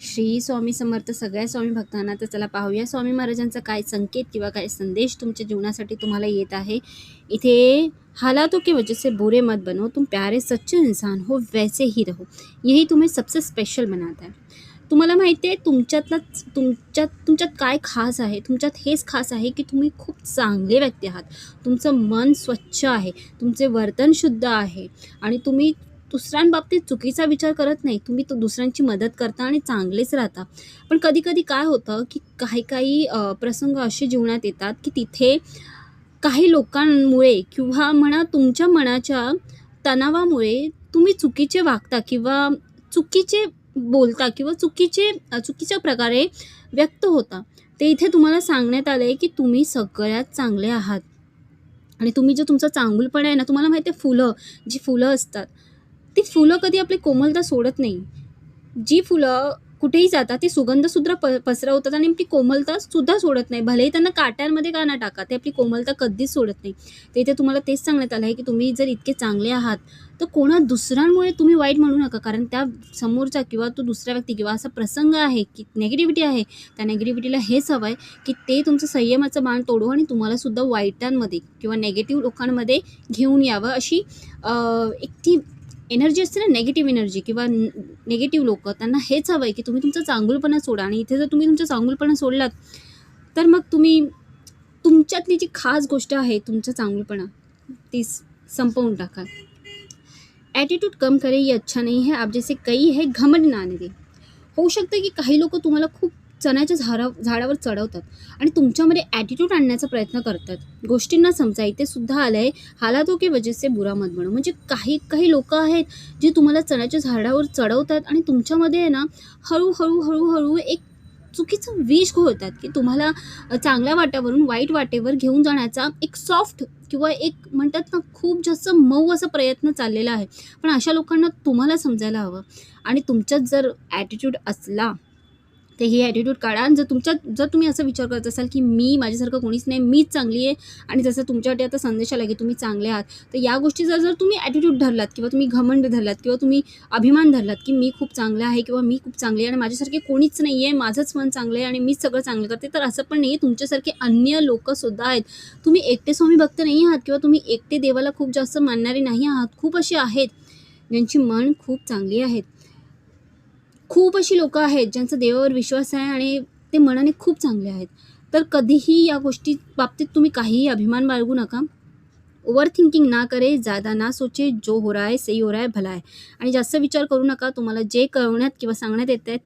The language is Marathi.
श्री स्वामी समर्थ सगळ्या स्वामी भक्तांना. तर चला पाहूया स्वामी महाराजांचा काय संकेत किंवा काय संदेश तुमच्या जीवनासाठी तुम्हाला येत आहे. इथे हालातों की वजह से बुरे मत बनो, तुम प्यारे सच्चे इंसान हो वैसे ही रहो, यही तुम्हें सबसे स्पेशल बनाता है. तुम्हाला माहिती आहे तुमच्यात काय खास आहे. तुमच्यात हेच खास आहे की तुम्ही खूप चांगले व्यक्ती आहात. तुमचं मन स्वच्छ आहे, तुमचे वर्तन शुद्ध आहे आणि तुम्ही दुसऱ्यांबाबतीत चुकीचा विचार करत नाही. तुम्ही तो दुसऱ्यांची मदत करता आणि चांगलेच राहता. पण कधी-कधी काय होतं की काही प्रसंग असे जीवनात येतात की तिथे काही लोकांमुळे किंवा म्हणा तुमच्या मनाच्या तणावामुळे तुम्ही चुकीचे वागता किंवा चुकीचे बोलता किंवा चुकीच्या प्रकारे व्यक्त होता. ते इथे तुम्हाला सांगण्यात आलं आहे की तुम्ही सगळ्यात चांगले आहात आणि तुम्ही जो तुमचा चांगुलपणा आहे ना, तुम्हाला माहिती आहे जी फुलं असतात, ती फुलं कधी आपली कोमलता सोडत नाही. जी फुलं कुठेही जातात ती सुगंधसुद्धा पसरवतात आणि आपली कोमलतासुद्धा सोडत नाही. भलेही त्यांना काट्यांमध्ये का ना टाका, ते आपली कोमलता कधीच सोडत नाही. तर इथे तुम्हाला तेच सांगण्यात आलं आहे की तुम्ही जर इतके चांगले आहात, तर कोणा दुसऱ्यांमुळे तुम्ही वाईट म्हणू नका. कारण त्या समोरचा किंवा तो दुसरा व्यक्ती किंवा असा प्रसंग आहे की निगेटिव्हिटी आहे, त्या निगेटिव्हिटीला हेच हवं आहे की ते तुमचं संयमाचं बाण तोडो आणि तुम्हालासुद्धा वाईटांमध्ये किंवा निगेटिव्ह लोकांमध्ये घेऊन यावं. अशी एक ती एनर्जी असते ना, निगेटिव्ह एनर्जी किंवा निगेटिव्ह लोकं, त्यांना हेच हवं आहे की तुम्ही तुमचा चांगुलपणा सोडा. आणि इथे जर तुम्ही तुमचा चांगुलपणा सोडलात, तर मग तुम्ही तुमच्यातली जी खास गोष्ट आहे, तुमचा चांगुलपणा, ती संपवून टाकाल. ॲटिट्यूड कम करे ये अच्छा नहीं है, आप जैसे कई है घमंड ना आने दे. होऊ शकतं की काही लोकं तुम्हाला खूप चण्याच्या झाडावर चढवतात आणि तुमच्यामध्ये ॲटिट्यूड आणण्याचा प्रयत्न करतात. गोष्टींना समजा इथे सुद्धा आलं आहे, हालातों की वजह से बुरा मत बनो. म्हणजे काही लोकं आहेत जे तुम्हाला चण्याच्या झाडावर चढवतात आणि तुमच्यामध्ये आहे ना, हळू एक चुकीचं विष घोळतात की तुम्हाला चांगल्या वाट्यावरून वाईट वाटेवर घेऊन जाण्याचा एक सॉफ्ट किंवा एक म्हणतात ना, खूप जास्त मऊ असा प्रयत्न चाललेला आहे. पण अशा लोकांना तुम्हाला समजायला हवं आणि तुमच्यात जर ॲटिट्यूड असला, तर ही ॲटिट्यूड काढा. आणि जर तुम्ही असा विचार करत असाल की माझ्यासारखं कोणीच नाही, मीच चांगली आहे आणि जसं तुमच्यासाठी आता संदेश आला की तुम्ही चांगले आहात, तर या गोष्टी जर तुम्ही ॲटिट्यूड धरलात किंवा तुम्ही घमंड धरलात किंवा तुम्ही अभिमान धरलात की मी खूप चांगले आहे किंवा मी खूप चांगली आहे आणि माझ्यासारखे कोणीच नाही आहे, माझंच मन चांगलं आहे आणि मीच सगळं चांगलं करते, तर असं पण नाही आहे. तुमच्यासारखे अन्य लोकंसुद्धा आहेत. तुम्ही एकटे स्वामी भक्त नाही आहात किंवा तुम्ही एकटे देवाला खूप जास्त मानणारे नाही आहात. खूप असे आहेत ज्यांची मन खूप चांगली आहेत. खूप अशी लोकं आहेत ज्यांचा देवावर विश्वास आहे आणि ते मनाने खूप चांगले आहेत. तर कधीही या गोष्टी बाबतीत तुम्ही काहीही अभिमान बाळगू नका. ओव्हर थिंकिंग ना करे, ज़्यादा ना सोचे, जो हो रहा है सही हो रहा है, भला है. आणि जास्त विचार करू नका. तुम्हाला जे कळवण्यात किंवा सांगण्यात येत आहे